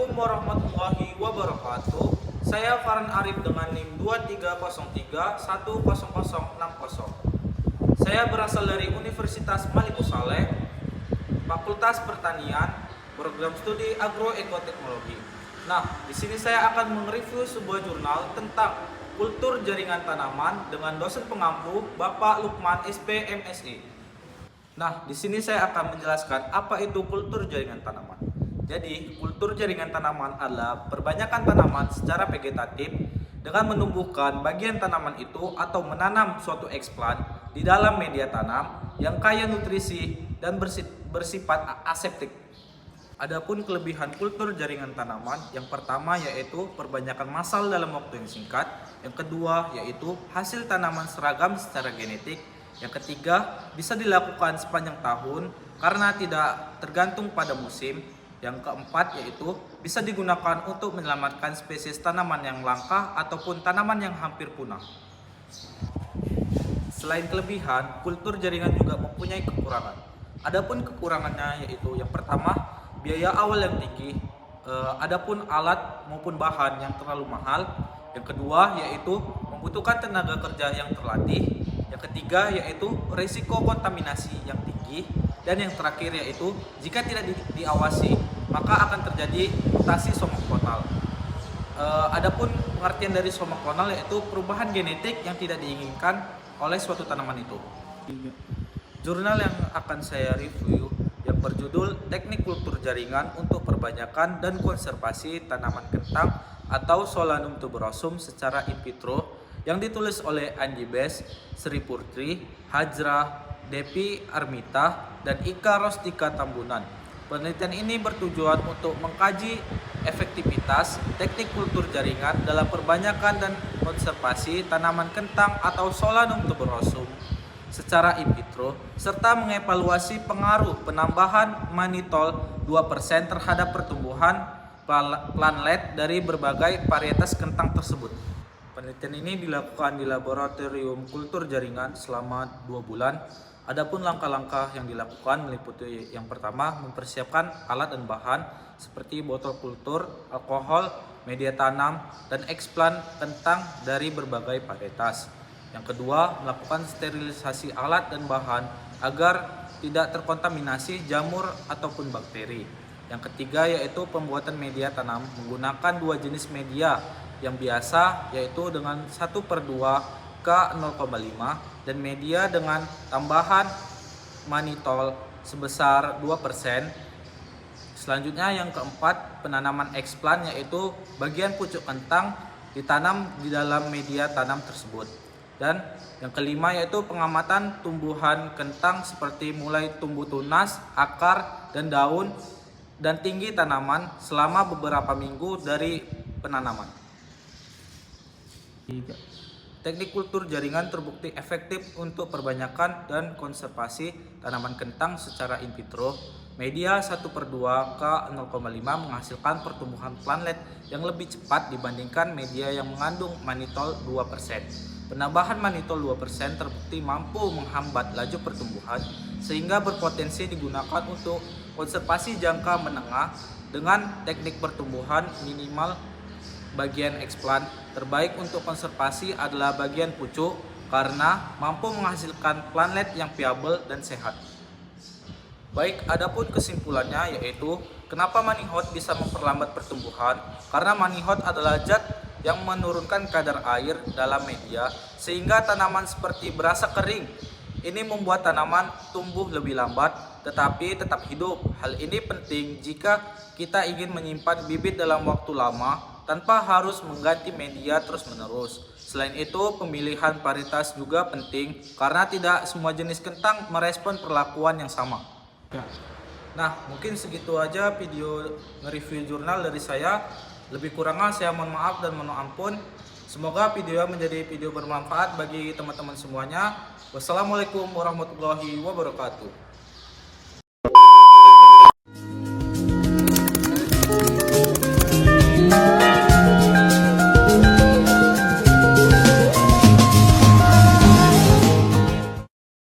Assalamualaikum warahmatullahi wabarakatuh. Saya Farhan Arif dengan NIM 2303100060. Saya berasal dari Universitas Maliku Saleh, Fakultas Pertanian, Program Studi Agroekoteknologi. Nah, di sini saya akan mereview sebuah jurnal tentang kultur jaringan tanaman dengan dosen pengampu Bapak Lukman SP MSI. Nah, di sini saya akan menjelaskan apa itu kultur jaringan tanaman. Jadi, kultur jaringan tanaman adalah perbanyakan tanaman secara vegetatif dengan menumbuhkan bagian tanaman itu atau menanam suatu eksplan di dalam media tanam yang kaya nutrisi dan bersifat aseptik. Adapun kelebihan kultur jaringan tanaman, yang pertama yaitu perbanyakan masal dalam waktu yang singkat, yang kedua yaitu hasil tanaman seragam secara genetik, yang ketiga bisa dilakukan sepanjang tahun karena tidak tergantung pada musim, yang keempat yaitu bisa digunakan untuk menyelamatkan spesies tanaman yang langka ataupun tanaman yang hampir punah. Selain kelebihan, kultur jaringan juga mempunyai kekurangan. Adapun kekurangannya yaitu yang pertama, biaya awal yang tinggi, adapun alat maupun bahan yang terlalu mahal. Yang kedua yaitu membutuhkan tenaga kerja yang terlatih. Yang ketiga yaitu risiko kontaminasi yang tinggi. Dan yang terakhir yaitu jika tidak diawasi maka akan terjadi mutasi somaklonal. Adapun pengertian dari somaklonal yaitu perubahan genetik yang tidak diinginkan oleh suatu tanaman itu. Jurnal yang akan saya review yang berjudul Teknik Kultur Jaringan untuk Perbanyakan dan Konservasi Tanaman Kentang atau Solanum tuberosum secara in vitro yang ditulis oleh Andi Bes, Sri Purtri, Hajra, Depi Armita, dan Ika Rostika Tambunan. Penelitian ini bertujuan untuk mengkaji efektivitas teknik kultur jaringan dalam perbanyakan dan konservasi tanaman kentang atau Solanum tuberosum secara in vitro, serta mengevaluasi pengaruh penambahan manitol 2% terhadap pertumbuhan planlet dari berbagai varietas kentang tersebut. Penelitian ini dilakukan di laboratorium kultur jaringan selama 2 bulan. Adapun langkah-langkah yang dilakukan meliputi yang pertama, mempersiapkan alat dan bahan seperti botol kultur, alkohol, media tanam, dan eksplan kentang dari berbagai varietas. Yang kedua, melakukan sterilisasi alat dan bahan agar tidak terkontaminasi jamur ataupun bakteri. Yang ketiga yaitu pembuatan media tanam menggunakan 2 jenis media yang biasa yaitu dengan 1/2 ke 0,5 dan media dengan tambahan manitol sebesar 2%. Selanjutnya yang keempat, penanaman eksplan yaitu bagian pucuk kentang ditanam di dalam media tanam tersebut. Dan yang kelima yaitu pengamatan tumbuhan kentang seperti mulai tumbuh tunas, akar, dan daun dan tinggi tanaman selama beberapa minggu dari penanaman. Teknik kultur jaringan terbukti efektif untuk perbanyakan dan konservasi tanaman kentang secara in vitro. Media 1/2 ke 0,5 menghasilkan pertumbuhan planlet yang lebih cepat dibandingkan media yang mengandung manitol 2%. Penambahan manitol 2% terbukti mampu menghambat laju pertumbuhan sehingga berpotensi digunakan untuk konservasi jangka menengah dengan teknik pertumbuhan minimal bagian eksplan. Terbaik untuk konservasi adalah bagian pucuk karena mampu menghasilkan planlet yang viabel dan sehat. Baik, adapun kesimpulannya yaitu kenapa manihot bisa memperlambat pertumbuhan? Karena manihot adalah zat yang menurunkan kadar air dalam media sehingga tanaman seperti berasa kering. Ini membuat tanaman tumbuh lebih lambat tetapi tetap hidup. Hal ini penting jika kita ingin menyimpan bibit dalam waktu lama tanpa harus mengganti media terus-menerus. Selain itu, pemilihan varietas juga penting karena tidak semua jenis kentang merespon perlakuan yang sama. Nah, mungkin segitu aja video nge-review jurnal dari saya. Lebih kurangnya saya mohon maaf dan mohon ampun. Semoga video menjadi video bermanfaat bagi teman-teman semuanya. Wassalamualaikum warahmatullahi wabarakatuh.